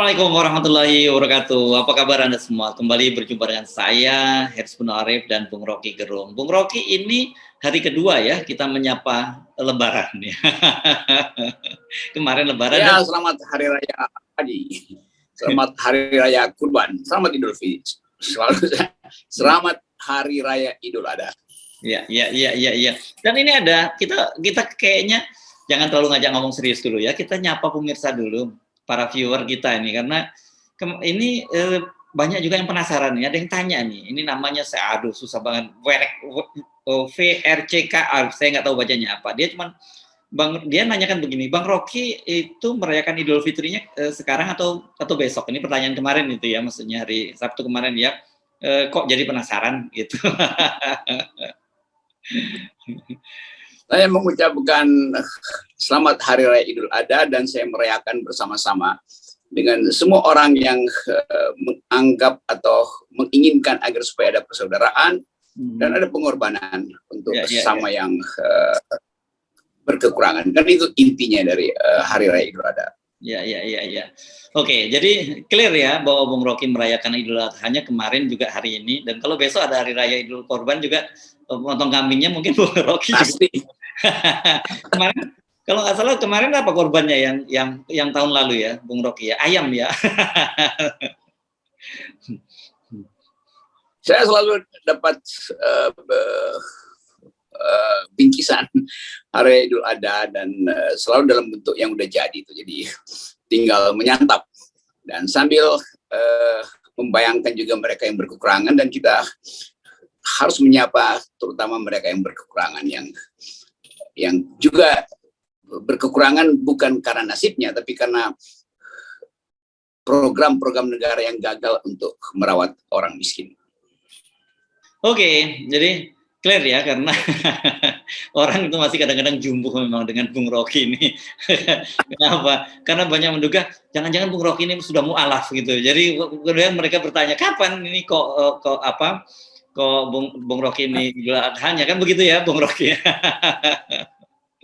Assalamualaikum warahmatullahi wabarakatuh. Apa kabar Anda semua? Kembali berjumpa dengan saya, Hersbun Arif dan Bung Rocky Gerung. Bung Rocky, ini hari kedua ya kita menyapa Lebaran ya. Kemarin Lebaran. Ya, selamat Hari Raya Haji. Selamat Hari Raya Kurban. Selamat Idul Fitri. Selamat Hari Raya Idul Adha. Ya. Dan ini ada kita kayaknya jangan terlalu ngajak ngomong serius dulu ya. Kita nyapa pemirsa dulu, para viewer kita ini, karena ini banyak juga yang penasaran nih, ada yang tanya nih, ini namanya aduh susah banget, VRCK, saya nggak tahu bacanya apa, dia nanyakan begini, Bang Rocky itu merayakan Idul Fitrinya sekarang atau besok? Ini pertanyaan kemarin itu ya, maksudnya hari Sabtu kemarin ya, kok jadi penasaran gitu. Saya mengucapkan selamat Hari Raya Idul Adha dan saya merayakan bersama-sama dengan semua orang yang menganggap atau menginginkan agar supaya ada persaudaraan dan ada pengorbanan untuk sesama yang berkekurangan. Kan itu intinya dari Hari Raya Idul Adha. Ya. Oke, jadi clear ya bahwa Bung Rocky merayakan Idul Adha-nya kemarin juga hari ini, dan kalau besok ada Hari Raya Idul Korban juga, potong kambingnya mungkin Bung Rocky pasti. Kemarin kalau nggak salah kemarin apa korbannya yang tahun lalu ya Bung Rocky ya, ayam ya. Saya selalu dapat bingkisan Hari Idul Adha dan selalu dalam bentuk yang udah jadi itu, jadi tinggal menyantap dan sambil membayangkan juga mereka yang berkekurangan, dan kita harus menyapa terutama mereka yang berkekurangan yang juga berkekurangan bukan karena nasibnya tapi karena program-program negara yang gagal untuk merawat orang miskin. Oke, jadi clear ya, karena orang itu masih kadang-kadang jumbuh memang dengan Bung Rocky ini. Kenapa? Karena banyak menduga jangan-jangan Bung Rocky ini sudah mu'alaf gitu. Jadi kemudian mereka bertanya kapan ini kok Bung Rocky ini hanya kan begitu ya Bung Rocky.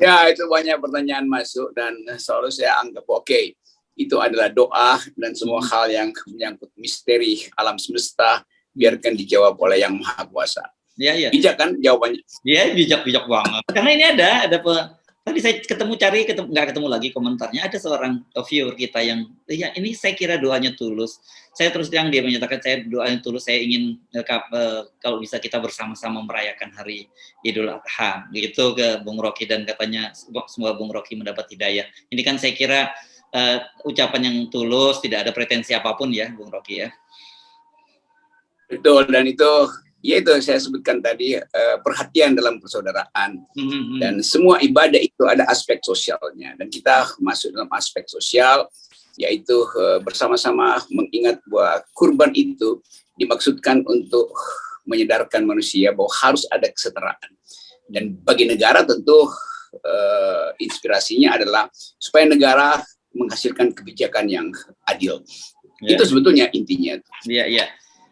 Ya, itu banyak pertanyaan masuk dan selalu saya anggap oke, itu adalah doa dan semua hal yang menyangkut misteri alam semesta biarkan dijawab oleh Yang Maha Kuasa. Iya. Bijak kan jawabannya? Iya, bijak banget. Karena ini ada tadi saya nggak ketemu lagi komentarnya, ada seorang viewer kita yang ya ini saya kira doanya tulus. Saya terus terang dia menyatakan saya doanya tulus, saya ingin kalau bisa kita bersama-sama merayakan hari Idul Adha gitu ke Bung Rocky, dan katanya semoga Bung Rocky mendapat hidayah. Ini kan saya kira ucapan yang tulus, tidak ada pretensi apapun ya Bung Rocky ya. Betul, dan itu ya itu saya sebutkan tadi, perhatian dalam persaudaraan. Dan semua ibadah itu ada aspek sosialnya, dan kita masuk dalam aspek sosial, yaitu bersama-sama mengingat bahwa kurban itu dimaksudkan untuk menyadarkan manusia bahwa harus ada kesetaraan. Dan bagi negara tentu inspirasinya adalah supaya negara menghasilkan kebijakan yang adil. Itu sebetulnya intinya. Iya.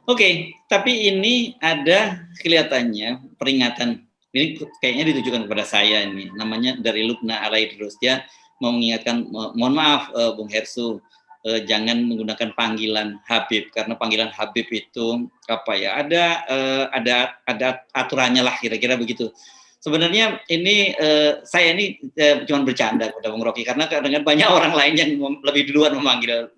Oke, tapi ini ada kelihatannya peringatan, ini kayaknya ditujukan kepada saya ini, namanya dari Lubna Alaidrus, dia mau mengingatkan, mohon maaf Bung Hersu, jangan menggunakan panggilan Habib, karena panggilan Habib itu apa ya, ada aturannya lah, kira-kira begitu. Sebenarnya ini saya ini cuma bercanda kepada Bung Rocky, karena dengan banyak orang lain yang lebih duluan memanggil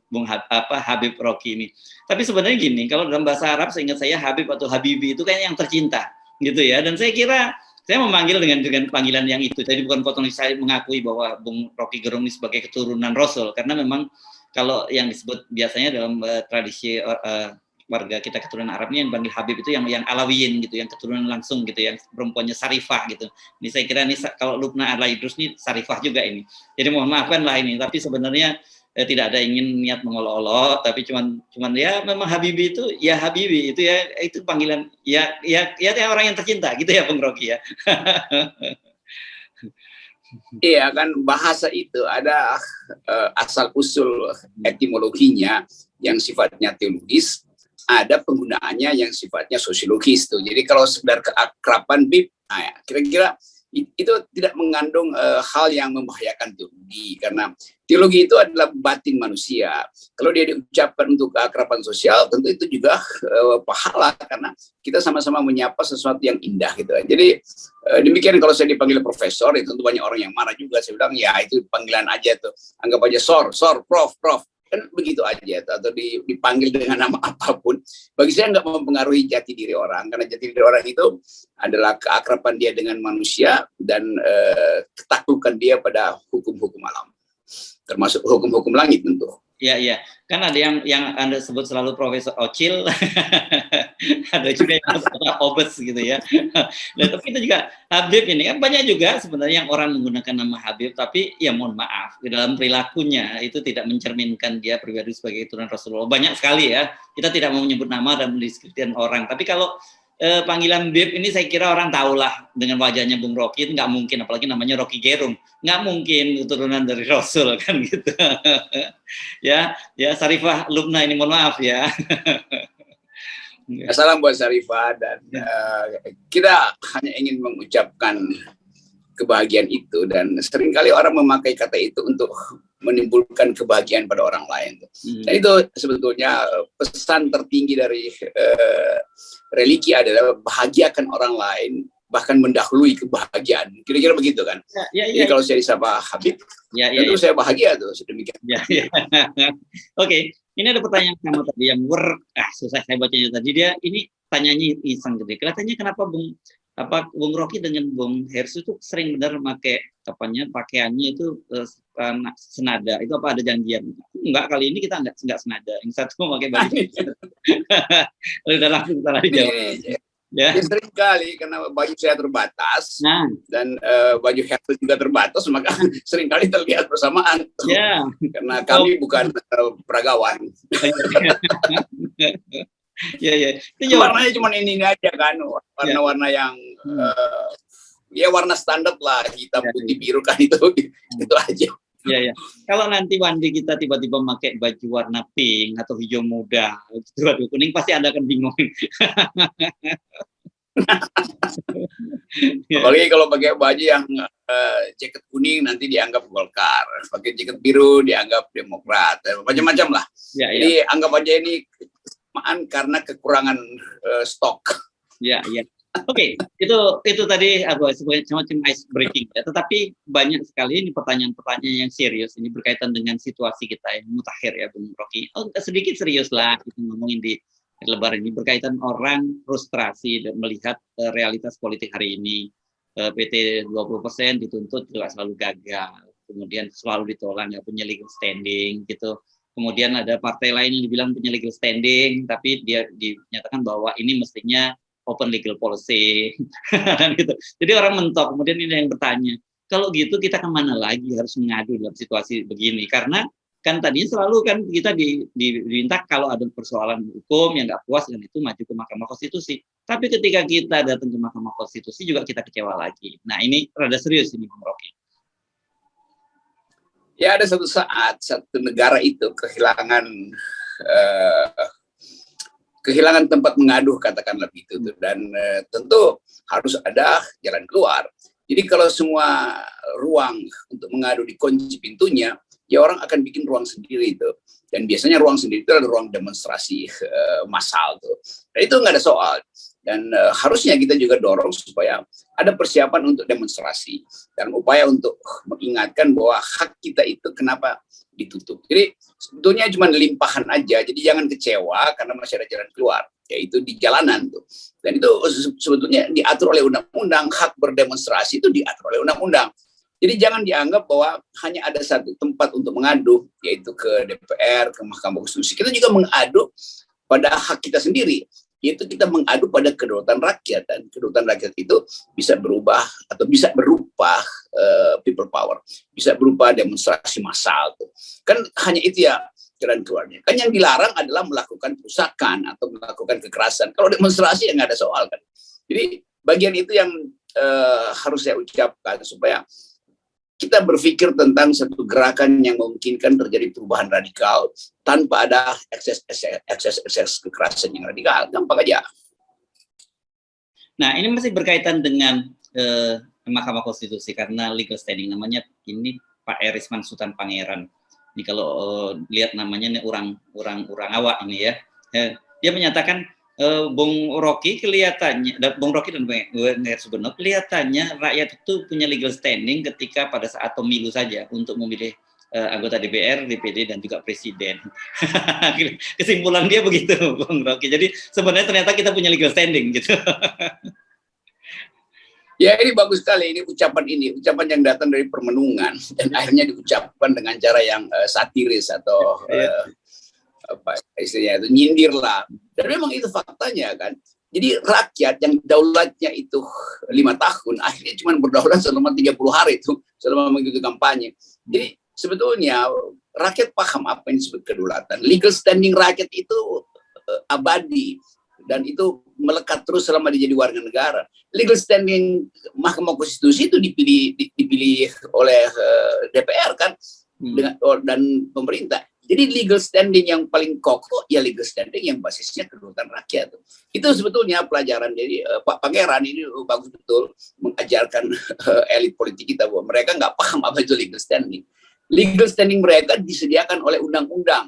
Habib Rocky ini. Tapi sebenarnya gini, kalau dalam bahasa Arab seingat saya Habib atau Habibi itu kayak yang tercinta gitu ya. Dan saya kira saya memanggil dengan panggilan yang itu. Jadi bukan potong saya mengakui bahwa Bung Rocky Gerung ini sebagai keturunan Rasul, karena memang kalau yang disebut biasanya dalam tradisi warga kita keturunan Arabnya yang panggil Habib itu yang Alawiyin gitu, yang keturunan langsung gitu, yang perempuannya Sarifah gitu. Ini saya kira ini kalau Lubna Alaidrus ini Sarifah juga ini. Jadi mohon maafkan lah ini, tapi sebenarnya tidak ada ingin niat mengolok-olok, tapi cuman ya memang Habibi itu ya Habibi itu ya, itu panggilan ya orang yang tercinta gitu ya Bung Rocky ya. Iya kan, bahasa itu ada asal usul etimologinya yang sifatnya teologis, ada penggunaannya yang sifatnya sosiologis tuh. Jadi kalau sekedar keakraban Bib, nah ya, kira-kira itu tidak mengandung hal yang membahayakan untuk karena teologi itu adalah batin manusia. Kalau dia diucapkan untuk keakraban sosial, tentu itu juga pahala karena kita sama-sama menyapa sesuatu yang indah gitu. Jadi demikian kalau saya dipanggil profesor, itu tentu banyak orang yang marah juga. Saya bilang ya itu panggilan aja tuh, anggap aja sor, prof. Kan begitu aja atau dipanggil dengan nama apapun, bagi saya nggak mempengaruhi jati diri orang, karena jati diri orang itu adalah keakraban dia dengan manusia dan ketaklukan dia pada hukum-hukum alam, termasuk hukum-hukum langit tentu. Iya. Kan ada yang Anda sebut selalu Profesor Ocil, ada juga yang Obes gitu ya. Nah, tapi itu juga Habib ini kan banyak juga sebenarnya yang orang menggunakan nama Habib, tapi ya mohon maaf, di dalam perilakunya itu tidak mencerminkan dia pribadi sebagai keturunan Rasulullah. Banyak sekali ya, kita tidak mau menyebut nama dan mendeskripsikan orang. Tapi kalau panggilan Bib ini saya kira orang tahulah dengan wajahnya Bung Rocky, itu nggak mungkin, apalagi namanya Rocky Gerung, nggak mungkin keturunan dari Rasul kan gitu. ya Sarifah Lubna ini mohon maaf ya. Salam buat Sarifah dan kita hanya ingin mengucapkan kebahagiaan itu, dan seringkali orang memakai kata itu untuk menimbulkan kebahagiaan pada orang lain. Dan itu sebetulnya pesan tertinggi dari religi adalah bahagiakan orang lain, bahkan mendahului kebahagiaan. Kira-kira begitu kan? Jadi kalau saya disapa Habib, tentu saya bahagia tuh sedemikian. Oke, ini ada pertanyaan sama tadi yang susah saya bacanya tadi. Dia ini tanyanya iseng gede. Kelihatannya kenapa Bung Rocky dengan Bung Hersu itu sering benar pakai pakaiannya itu senada. Itu apa ada janjian? Enggak, kali ini kita enggak senada. Yang satu pakai baju. Udah langsung salah dijawab. Ya sering kali karena baju saya terbatas dan baju Hersu juga terbatas, maka sering kali terlihat bersamaan. Karena kami bukan peragawan. Itu warnanya cuma ini aja kan, warna-warna yang warna standar lah, hitam putih biru kan, itu aja. Kalau nanti Wandi kita tiba-tiba pakai baju warna pink atau hijau muda, atau kuning, pasti Anda akan bingung. Apalagi kalau pakai baju yang jaket kuning nanti dianggap Golkar, pakai jaket biru dianggap Demokrat, macam-macam lah. Jadi anggap aja ini karena kekurangan stok. Oke, itu tadi semacam ice breaking ya. Tetapi banyak sekali ini pertanyaan-pertanyaan yang serius ini berkaitan dengan situasi kita yang mutakhir ya Bung Rocky. Sedikit serius lah kita ngomongin di Lebaran ini berkaitan orang frustrasi dan melihat realitas politik hari ini. PT 20% dituntut juga selalu gagal, kemudian selalu ditolak, nggak punya legal standing gitu. Kemudian ada partai lain yang dibilang punya legal standing, tapi dia dinyatakan bahwa ini mestinya open legal policy. Dan gitu. Jadi orang mentok, kemudian ini yang bertanya, kalau gitu kita kemana lagi harus mengadu dalam situasi begini? Karena kan tadinya selalu kan kita diminta kalau ada persoalan hukum yang nggak puas dengan itu maju ke Mahkamah Konstitusi. Tapi ketika kita datang ke Mahkamah Konstitusi juga kita kecewa lagi. Nah ini rada serius ini Bung Rocky. Ya ada satu saat satu negara itu kehilangan tempat mengaduh, katakanlah begitu, dan tentu harus ada jalan keluar. Jadi kalau semua ruang untuk mengadu dikunci pintunya, ya orang akan bikin ruang sendiri itu. Dan biasanya ruang sendiri itu adalah ruang demonstrasi massal tuh. Dan itu nggak ada soal. Dan harusnya kita juga dorong supaya ada persiapan untuk demonstrasi dan upaya untuk mengingatkan bahwa hak kita itu kenapa ditutup. Jadi sebetulnya cuma limpahan aja, jadi jangan kecewa karena masih ada jalan keluar, yaitu di jalanan tuh. Dan itu sebetulnya diatur oleh undang-undang, hak berdemonstrasi itu diatur oleh undang-undang. Jadi jangan dianggap bahwa hanya ada satu tempat untuk mengadu, yaitu ke DPR, ke Mahkamah Konstitusi. Kita juga mengadu pada hak kita sendiri, yaitu kita mengadu pada kedaulatan rakyat, dan kedaulatan rakyat itu bisa berubah atau bisa berupa people power, bisa berupa demonstrasi massal tuh. Kan hanya itu ya jalan keluarnya. Kan yang dilarang adalah melakukan perusakan atau melakukan kekerasan. Kalau demonstrasi ya nggak ada soal kan. Jadi bagian itu yang harus saya ucapkan supaya kita berpikir tentang satu gerakan yang memungkinkan terjadi perubahan radikal tanpa ada ekses kekerasan yang radikal. Gampang aja. Nah, ini masih berkaitan dengan Mahkamah Konstitusi karena legal standing, namanya ini Pak Erisman Sultan Pangeran. Ini kalau lihat namanya nih orang awak ini ya. Dia menyatakan Bung Rocky kelihatannya, Bung Rocky dan Bung Subenok kelihatannya rakyat itu punya legal standing ketika pada saat pemilu saja untuk memilih anggota DPR, DPD, dan juga presiden. Kesimpulan dia begitu, Bung Rocky. Jadi sebenarnya ternyata kita punya legal standing gitu. Ya, ini bagus sekali, ini ucapan yang datang dari permenungan dan akhirnya diucapkan dengan cara yang satiris atau apa istilahnya itu, nyindir lah. Dan memang itu faktanya kan. Jadi rakyat yang daulatnya itu 5 tahun akhirnya cuma berdaulat selama 30 hari itu selama mengikuti kampanye. Jadi sebetulnya rakyat paham apa yang disebut kedaulatan. Legal standing rakyat itu abadi dan itu melekat terus selama dia jadi warga negara. Legal standing Mahkamah Konstitusi itu dipilih oleh DPR kan dan pemerintah. Jadi legal standing yang paling kokoh ya legal standing yang basisnya kedaulatan rakyat. Itu sebetulnya pelajaran. Jadi Pak Pangeran ini bagus betul mengajarkan elit politik kita bahwa mereka nggak paham apa itu legal standing. Legal standing mereka disediakan oleh undang-undang.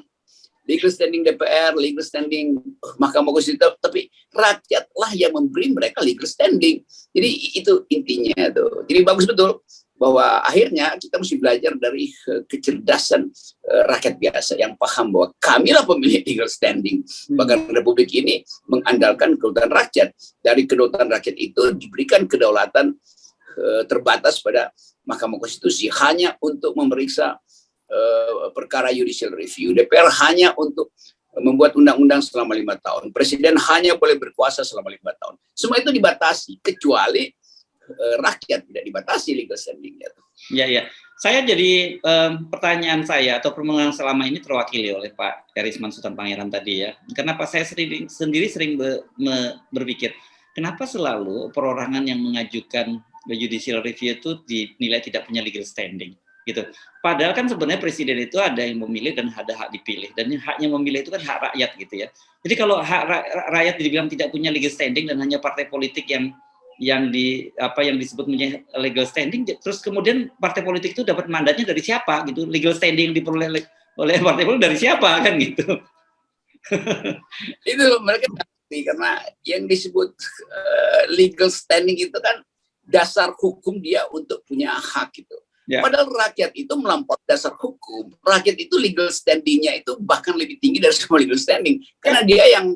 Legal standing DPR, legal standing Mahkamah Konstitusi, tapi rakyatlah yang memberi mereka legal standing. Jadi itu intinya tuh. Jadi bagus betul bahwa akhirnya kita mesti belajar dari kecerdasan rakyat biasa yang paham bahwa kamilah pemilik legal standing. Bahkan Republik ini mengandalkan kedaulatan rakyat. Dari kedaulatan rakyat itu diberikan kedaulatan terbatas pada Mahkamah Konstitusi hanya untuk memeriksa perkara judicial review. DPR hanya untuk membuat undang-undang selama 5 tahun. Presiden hanya boleh berkuasa selama 5 tahun. Semua itu dibatasi, kecuali rakyat tidak dibatasi legal standing-nya. Ya, ya. Saya jadi pertanyaan saya atau permohonan selama ini terwakili oleh Pak Erisman Sultan Pangeran tadi ya. Kenapa saya sendiri sering berpikir, kenapa selalu perorangan yang mengajukan judicial review itu dinilai tidak punya legal standing? Gitu. Padahal kan sebenarnya presiden itu ada yang memilih dan ada hak dipilih, dan haknya memilih itu kan hak rakyat gitu ya. Jadi kalau hak rakyat dibilang tidak punya legal standing dan hanya partai politik yang disebut punya legal standing, terus kemudian partai politik itu dapat mandatnya dari siapa gitu? Legal standing yang diperoleh oleh partai politik dari siapa kan gitu? Itu mereka ngerti karena yang disebut legal standing itu kan dasar hukum dia untuk punya hak gitu. Ya. Padahal rakyat itu melampaui dasar hukum. Rakyat itu legal standing-nya itu bahkan lebih tinggi dari semua legal standing. Karena dia yang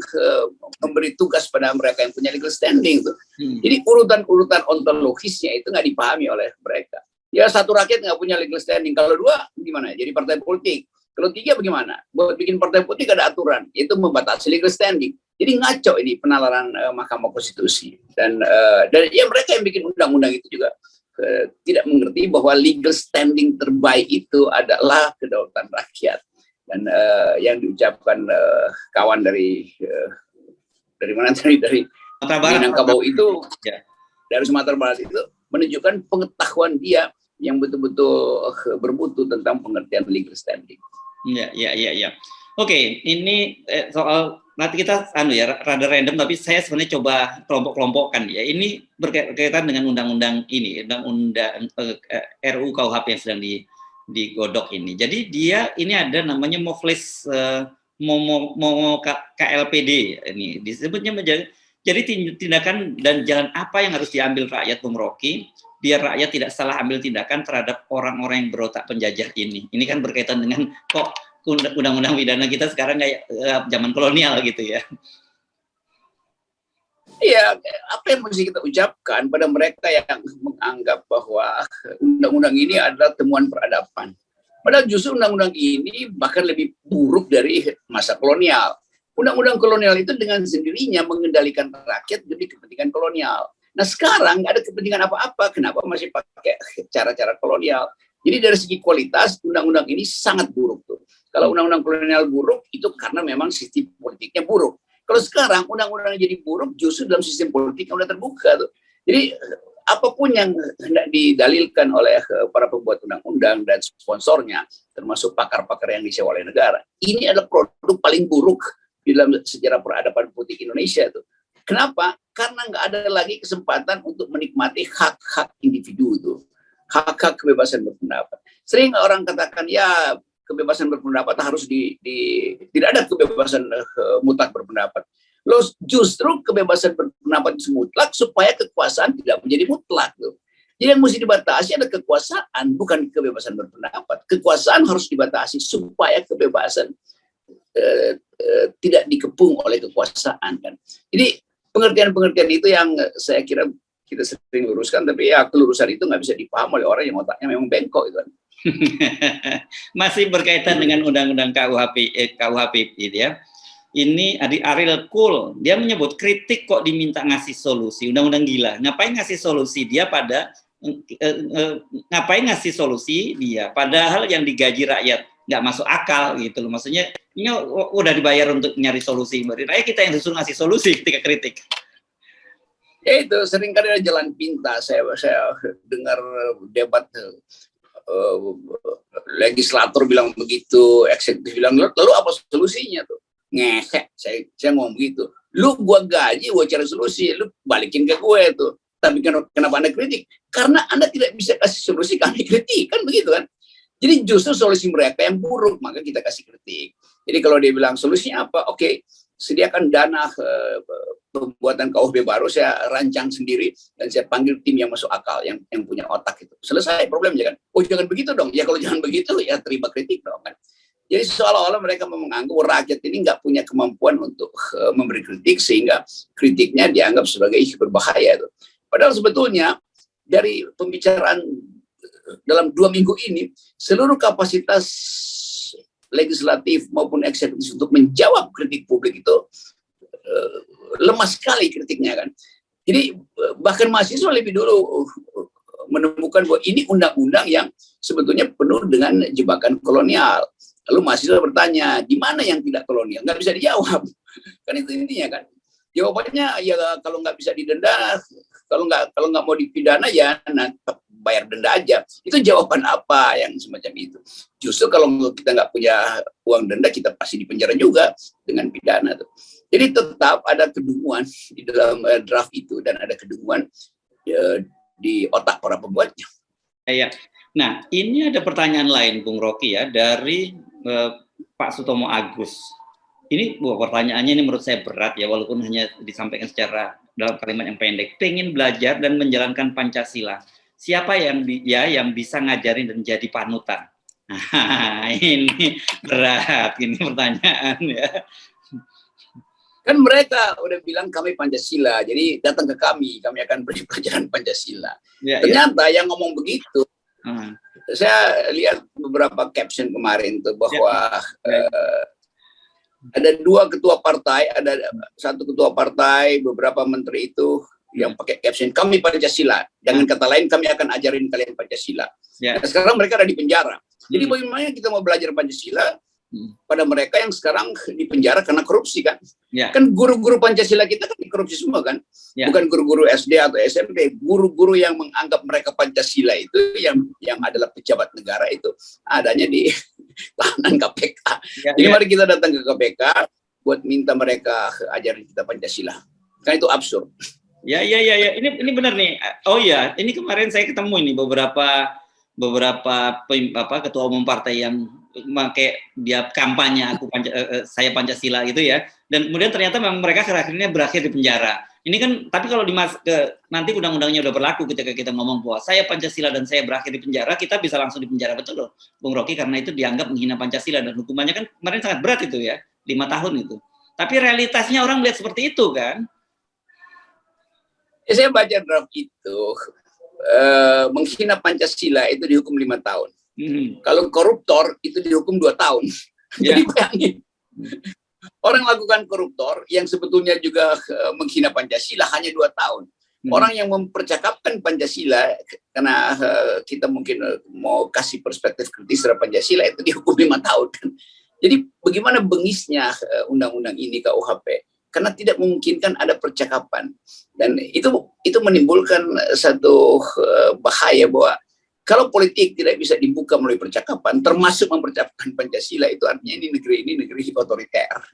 memberi tugas pada mereka yang punya legal standing. Tuh. Jadi urutan-urutan ontologisnya itu nggak dipahami oleh mereka. Ya satu rakyat nggak punya legal standing. Kalau dua, gimana? Jadi partai politik. Kalau tiga bagaimana? Buat bikin partai politik ada aturan. Itu membatasi legal standing. Jadi ngaco ini penalaran Mahkamah Konstitusi. Dan ya mereka yang bikin undang-undang itu juga tidak mengerti bahwa legal standing terbaik itu adalah kedaulatan rakyat. Dan yang diucapkan kawan dari mana dari Minangkabau itu ya. Dari Sumatera Barat itu menunjukkan pengetahuan dia yang betul-betul bermutu tentang pengertian legal standing. Ya. Oke, ini soal nanti kita rada random, tapi saya sebenarnya coba kelompok-kelompokkan ya. Ini berkaitan dengan undang-undang ini, undang-undang RUU KUHP yang sedang digodok ini. Jadi dia ini ada namanya Mofles KLPD ini disebutnya jadi tindakan dan jalan apa yang harus diambil rakyat, Bung Rocky, biar rakyat tidak salah ambil tindakan terhadap orang-orang yang berotak penjajah ini. Ini kan berkaitan dengan kok undang-undang pidana kita sekarang kayak zaman kolonial gitu ya. Iya, apa yang mesti kita ucapkan pada mereka yang menganggap bahwa undang-undang ini adalah temuan peradaban. Padahal justru undang-undang ini bahkan lebih buruk dari masa kolonial. Undang-undang kolonial itu dengan sendirinya mengendalikan rakyat demi kepentingan kolonial. Nah sekarang nggak ada kepentingan apa-apa, kenapa masih pakai cara-cara kolonial? Jadi dari segi kualitas undang-undang ini sangat buruk tuh. Kalau undang-undang kolonial buruk itu karena memang sistem politiknya buruk. Kalau sekarang undang-undang jadi buruk justru dalam sistem politik yang udah terbuka tuh. Jadi apapun yang hendak didalilkan oleh para pembuat undang-undang dan sponsornya, termasuk pakar-pakar yang disewa oleh negara, ini adalah produk paling buruk di dalam sejarah peradaban politik Indonesia tuh. Kenapa? karena nggak ada lagi kesempatan untuk menikmati hak-hak individu itu, hak-hak kebebasan berpendapat. Sering orang katakan ya kebebasan berpendapat harus tidak ada kebebasan mutlak berpendapat. Loh, justru kebebasan berpendapat mutlak supaya kekuasaan tidak menjadi mutlak tuh. Jadi yang mesti dibatasi ada kekuasaan, bukan kebebasan berpendapat. Kekuasaan harus dibatasi supaya kebebasan tidak dikepung oleh kekuasaan kan. Jadi pengertian-pengertian itu yang saya kira kita sering luruskan, tapi ya kelurusan itu nggak bisa dipaham oleh orang yang otaknya memang bengkok itu kan. Masih berkaitan dengan undang-undang KUHP itu ya. Ini Ariel Cool, dia menyebut kritik kok diminta ngasih solusi, undang-undang gila. Ngapain ngasih solusi dia pada padahal yang digaji rakyat nggak masuk akal gitu loh. Maksudnya ini udah dibayar untuk nyari solusi, rakyat kita yang disuruh ngasih solusi ketika kritik. Ya itu seringkali ada jalan pintas. Saya dengar debat legislator bilang begitu, eksekutif bilang, lalu apa solusinya tuh? Ngehek, saya ngomong begitu. Lu gua gaji, gua cari solusi, lu balikin ke gue tuh. Tapi kenapa Anda kritik? Karena Anda tidak bisa kasih solusi, kami kritik, kan begitu kan? Jadi justru solusi mereka yang buruk, maka kita kasih kritik. Jadi kalau dia bilang solusinya apa? Oke, sediakan dana pembuatan KUHP baru, saya rancang sendiri dan saya panggil tim yang masuk akal, yang punya otak itu. Selesai problemnya kan? Oh jangan begitu dong. Ya kalau jangan begitu ya terima kritik dong kan. Jadi seolah-olah mereka menganggap rakyat ini nggak punya kemampuan untuk memberi kritik sehingga kritiknya dianggap sebagai berbahaya itu. Padahal sebetulnya dari pembicaraan dalam 2 minggu ini seluruh kapasitas legislatif maupun eksekutif untuk menjawab kritik publik itu lemah sekali kritiknya kan. Jadi bahkan mahasiswa lebih dulu menemukan bahwa ini undang-undang yang sebetulnya penuh dengan jebakan kolonial. Lalu mahasiswa bertanya, di mana yang tidak kolonial? Nggak bisa dijawab. Kan itu intinya kan. Jawabannya ya kalau nggak bisa didenda, kalau nggak mau dipidana ya bayar denda aja. Itu jawaban apa yang semacam itu? Justru kalau kita nggak punya uang denda, kita pasti dipenjara juga dengan pidana tuh. Jadi tetap ada kedunguan di dalam draft itu dan ada kedunguan di otak para pembuatnya. Ya. Nah, ini ada pertanyaan lain, Bung Rocky ya, dari Pak Sutomo Agus. Ini pertanyaannya ini menurut saya berat ya, walaupun hanya disampaikan secara dalam kalimat yang pendek. Pengen belajar dan menjalankan Pancasila. Siapa yang bisa ngajarin dan jadi panutan? Nah, ini berat, ini pertanyaan ya. Kan mereka udah bilang kami Pancasila, jadi datang ke kami akan beri pelajaran Pancasila. Ya, ternyata yang ngomong begitu, saya lihat beberapa caption kemarin tuh bahwa ada 2 ketua partai, ada 1 ketua partai, beberapa menteri itu yang pakai caption kami Pancasila, dengan kata lain kami akan ajarin kalian Pancasila. Nah, sekarang mereka ada di penjara. Jadi bagaimana kita mau belajar Pancasila pada mereka yang sekarang di penjara karena korupsi kan? Kan guru-guru Pancasila kita kan korupsi semua kan? Bukan guru-guru SD atau SMP, guru-guru yang menganggap mereka Pancasila itu yang adalah pejabat negara itu adanya di tahanan KPK. Jadi mari kita datang ke KPK buat minta mereka ajarin kita Pancasila. Kan itu absurd. Ya. Ini benar nih. Oh ya, ini kemarin saya ketemu ini beberapa ketua umum partai yang memakai dia kampanye saya Pancasila gitu ya, dan kemudian ternyata memang mereka akhirnya berakhir di penjara. Ini kan, tapi kalau nanti undang-undangnya udah berlaku, ketika kita ngomong bahwa saya Pancasila dan saya berakhir di penjara, kita bisa langsung di penjara, betul loh Bung Rocky, karena itu dianggap menghina Pancasila dan hukumannya kan kemarin sangat berat itu ya, 5 tahun itu. Tapi realitasnya orang melihat seperti itu kan? Ya, saya baca draft itu menghina Pancasila itu dihukum 5 tahun. Kalau koruptor itu dihukum 2 tahun. Jadi bayangin, orang lakukan koruptor yang sebetulnya juga menghina Pancasila hanya 2 tahun. Orang yang mempercakapkan Pancasila, karena kita mungkin mau kasih perspektif kritis terhadap Pancasila, itu dihukum 5 tahun. Jadi bagaimana bengisnya undang-undang ini KUHP? Karena tidak memungkinkan ada percakapan, dan itu menimbulkan satu bahaya bahwa kalau politik tidak bisa dibuka melalui percakapan, termasuk mempercakapkan Pancasila, itu artinya ini negeri otoriter.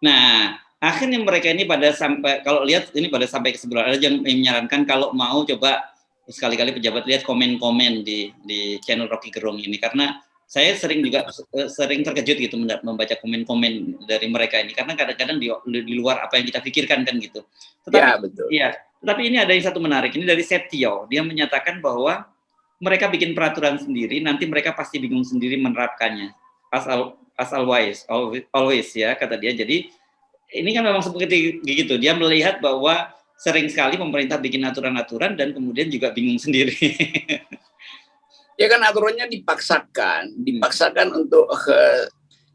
Nah, akhirnya mereka ini pada sampai, kalau lihat ini pada sampai kesimpulan, ada yang menyarankan kalau mau coba sekali-kali pejabat lihat komen-komen di channel Rocky Gerung ini, karena saya sering juga sering terkejut gitu membaca komen-komen dari mereka ini, karena kadang-kadang di luar apa yang kita pikirkan kan gitu. Tetapi Ya, betul. ya, tetapi ini ada yang satu menarik, ini dari Setio, dia menyatakan bahwa mereka bikin peraturan sendiri, nanti mereka pasti bingung sendiri menerapkannya. As always ya, kata dia. Jadi ini kan memang seperti gitu, dia melihat bahwa sering sekali pemerintah bikin aturan-aturan dan kemudian juga bingung sendiri. Ya kan aturannya dipaksakan untuk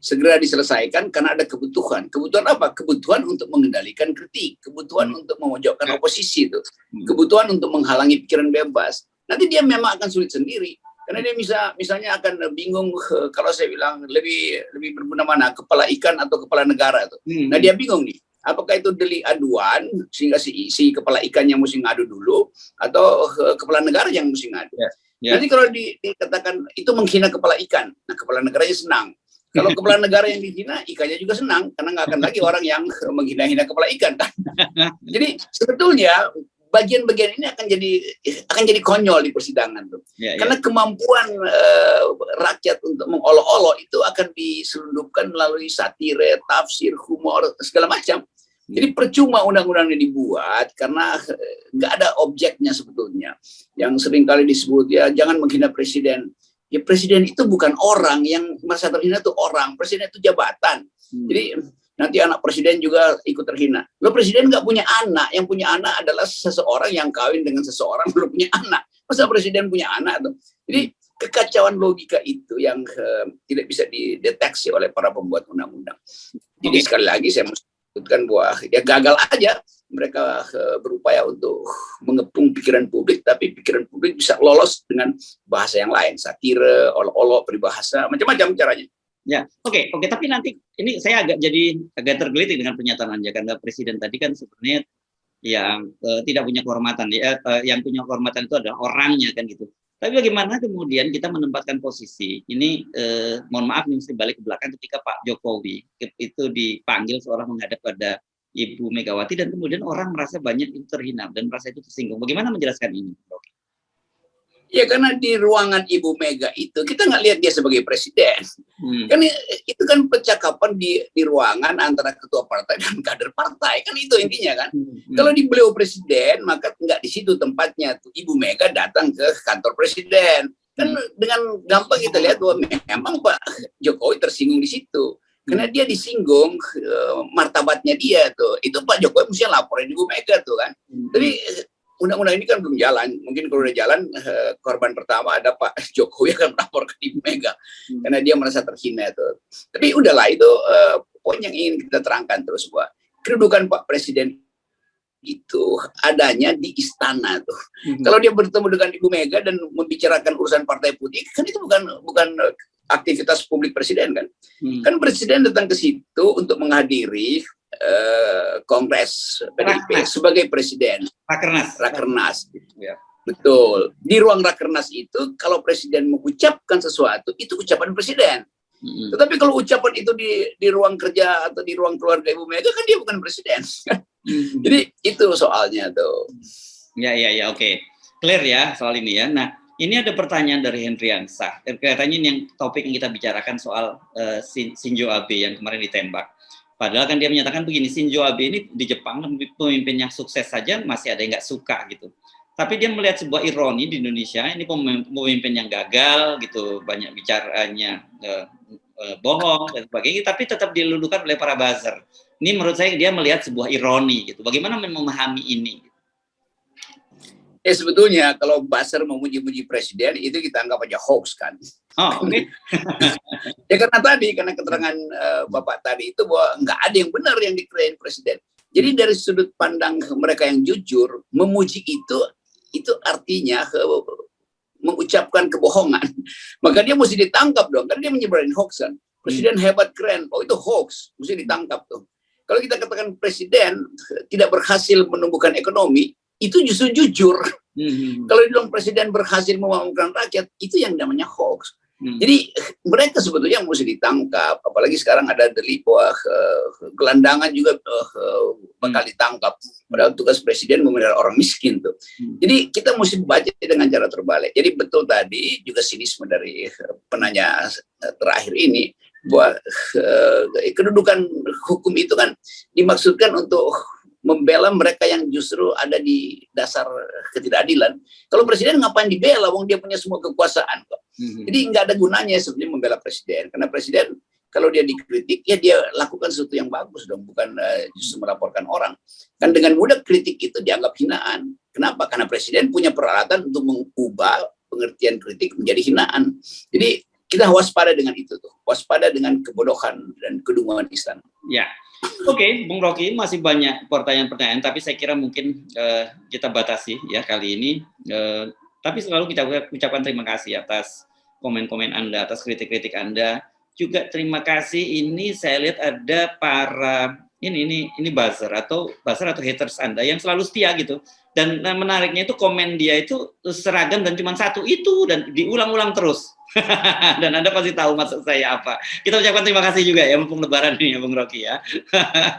segera diselesaikan karena ada kebutuhan. Kebutuhan apa? Kebutuhan untuk mengendalikan kritik, kebutuhan untuk memojokkan oposisi itu, kebutuhan untuk menghalangi pikiran bebas. Nanti dia memang akan sulit sendiri. Karena dia misalnya akan bingung, kalau saya bilang lebih berguna mana, kepala ikan atau kepala negara itu. Nah dia bingung nih, apakah itu delik aduan sehingga si kepala ikannya mesti ngadu dulu, atau kepala negara yang mesti ngadu. Nanti kalau dikatakan itu menghina kepala ikan, nah kepala negaranya senang. Kalau kepala negara yang dihina, ikannya juga senang, karena nggak akan lagi orang yang menghina-hina kepala ikan. Jadi sebetulnya bagian-bagian ini akan jadi konyol di persidangan tuh. Karena kemampuan rakyat untuk mengolok-olok itu akan diselundupkan melalui satire, tafsir, humor, segala macam. Jadi percuma undang-undangnya dibuat karena nggak ada objeknya sebetulnya. Yang seringkali disebut ya jangan menghina presiden. Ya presiden itu bukan orang, yang merasa terhina itu orang. Presiden itu jabatan. Jadi nanti anak presiden juga ikut terhina. Lo presiden nggak punya anak, yang punya anak adalah seseorang yang kawin dengan seseorang belum punya anak. Masa presiden punya anak tuh? Jadi kekacauan logika itu yang tidak bisa dideteksi oleh para pembuat undang-undang. Jadi sekali lagi saya sebutkan bahwa ya gagal aja mereka berupaya untuk mengepung pikiran publik, tapi pikiran publik bisa lolos dengan bahasa yang lain, satire, olok-olok, peribahasa, macam-macam caranya. Ya, oke. Tapi nanti ini saya agak tergelitik dengan pernyataan Anda, karena presiden tadi kan sebenarnya yang tidak punya kehormatan, yang punya kehormatan itu adalah orangnya kan gitu. Tapi bagaimana kemudian kita menempatkan posisi ini, mohon maaf nih mesti balik ke belakang, ketika Pak Jokowi itu dipanggil seorang menghadap pada Ibu Megawati dan kemudian orang merasa banyak itu terhina dan merasa itu tersinggung. Bagaimana menjelaskan ini? Ya karena di ruangan Ibu Mega itu kita nggak lihat dia sebagai presiden. Kan itu kan percakapan di ruangan antara ketua partai dan kader partai, kan itu intinya kan. Kalau di beliau presiden maka nggak di situ tempatnya tuh. Ibu Mega datang ke kantor presiden. Kan dengan gampang kita lihat bahwa memang Pak Jokowi tersinggung di situ. Karena dia disinggung martabatnya dia tuh. Itu Pak Jokowi mesti laporin Ibu Mega tuh kan. Tapi undang-undang ini kan belum jalan. Mungkin kalau udah jalan, korban pertama ada Pak Jokowi akan melapor ke Ibu Mega karena dia merasa terhina tuh. Tapi udahlah itu poin yang ingin kita terangkan terus bahwa kedudukan Pak Presiden itu adanya di istana tuh. Kalau dia bertemu dengan Ibu Mega dan membicarakan urusan partai putih, kan itu bukan aktivitas publik presiden kan. Kan presiden datang ke situ untuk menghadiri Kongres PDIP sebagai presiden. Rakernas. Ya. Betul. Di ruang Rakernas itu kalau presiden mengucapkan sesuatu itu ucapan presiden. Tetapi kalau ucapan itu di ruang kerja atau di ruang keluarga Ibu Mega kan dia bukan presiden. Jadi itu soalnya tuh. Ya, oke. Clear ya soal ini ya. Nah, ini ada pertanyaan dari Hendriansah. Katanya ini yang topik yang kita bicarakan soal Shinzo Abe yang kemarin ditembak. Padahal kan dia menyatakan begini, Shinzo Abe ini di Jepang pemimpin yang sukses saja masih ada yang nggak suka gitu. Tapi dia melihat sebuah ironi di Indonesia, ini pemimpin yang gagal gitu, banyak bicaranya bohong dan sebagainya, tapi tetap dilulukan oleh para buzzer. Ini menurut saya dia melihat sebuah ironi gitu. Bagaimana memahami ini? Ya sebetulnya kalau buzzer memuji-muji presiden itu kita anggap aja hoax kan. Oh, oke. Ya karena keterangan Bapak tadi itu bahwa nggak ada yang benar yang diklaim presiden. Jadi dari sudut pandang mereka yang jujur, memuji itu artinya mengucapkan kebohongan. Maka dia mesti ditangkap dong, karena dia menyebarin hoax kan. Presiden hebat keren, oh itu hoax, mesti ditangkap tuh. Kalau kita katakan presiden tidak berhasil menumbuhkan ekonomi, itu justru jujur. Kalau dibilang presiden berhasil membangunkan rakyat, itu yang namanya hoax. Jadi mereka sebetulnya mesti ditangkap, apalagi sekarang ada delik bahwa gelandangan juga bakal ditangkap. Padahal tugas presiden memelihara orang miskin tuh. Jadi kita mesti baca dengan cara terbalik. Jadi betul tadi juga sinisme dari penanya terakhir ini, bahwa kedudukan hukum itu kan dimaksudkan untuk membela mereka yang justru ada di dasar ketidakadilan. Kalau presiden ngapain dibela, wong dia punya semua kekuasaan kok. Jadi nggak ada gunanya sebenarnya membela presiden, karena presiden kalau dia dikritik ya dia lakukan sesuatu yang bagus dong, bukan justru melaporkan orang. Kan dengan mudah kritik itu dianggap hinaan. Kenapa? Karena presiden punya peralatan untuk mengubah pengertian kritik menjadi hinaan. Jadi kita waspada dengan itu tuh, waspada dengan kebodohan dan kedunguan istana. Ya. Oke, Bung Rocky, masih banyak pertanyaan-pertanyaan, tapi saya kira mungkin kita batasi ya kali ini. Tapi selalu kita ucapkan terima kasih atas komen-komen Anda, atas kritik-kritik Anda. Juga terima kasih, ini saya lihat ada para ini buzzer atau haters Anda yang selalu setia gitu. Dan menariknya itu komen dia itu seragam dan cuma satu itu dan diulang-ulang terus. Dan Anda pasti tahu maksud saya apa. Kita ucapkan terima kasih juga ya mumpung lebaran ini ya Bung Rocky ya.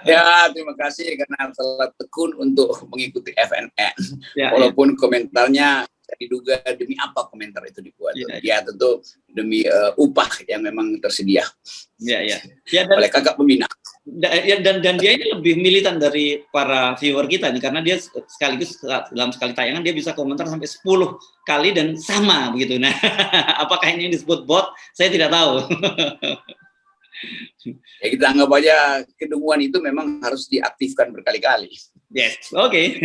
Ya, terima kasih karena telah tekun untuk mengikuti FNN. Ya, walaupun komentarnya diduga demi apa komentar itu dibuat. Ya tentu demi upah yang memang tersedia. Ya, oleh kakak pembina. Dan dia ini lebih militan dari para viewer kita nih, karena dia sekaligus dalam sekali tayangan dia bisa komentar sampai 10 kali dan sama begitu. Nah, apakah ini disebut bot? Saya tidak tahu. Ya kita anggap aja kedunguan itu memang harus diaktifkan berkali-kali. Yes, oke.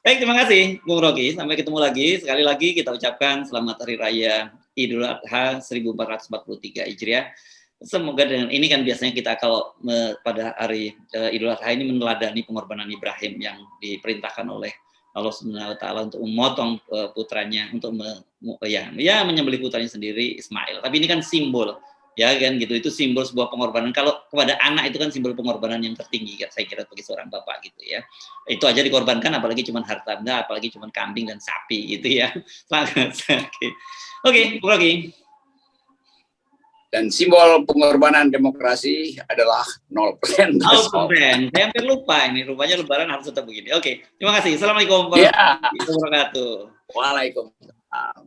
Baik, terima kasih Bung Rocky. Sampai ketemu lagi. Sekali lagi kita ucapkan selamat Hari Raya Idul Adha 1443 Hijriah. Semoga dengan ini kan biasanya kita kalau pada hari Idul Adha ini meneladani pengorbanan Ibrahim yang diperintahkan oleh Allah Subhanahu wa taala untuk memotong putranya, untuk menyembelih putranya sendiri Ismail. Tapi ini kan simbol, ya kan gitu, itu simbol sebuah pengorbanan. Kalau kepada anak itu kan simbol pengorbanan yang tertinggi ya, saya kira bagi seorang bapak gitu ya. Itu aja dikorbankan, apalagi cuma harta benda, apalagi cuma kambing dan sapi gitu ya. Oke, Bung Rocky. Dan simbol pengorbanan demokrasi adalah 0%. 0%. Saya hampir lupa ini, rupanya lebaran harus tetap begini. Oke, terima kasih. Assalamualaikum warahmatullahi wabarakatuh. Waalaikumsalam.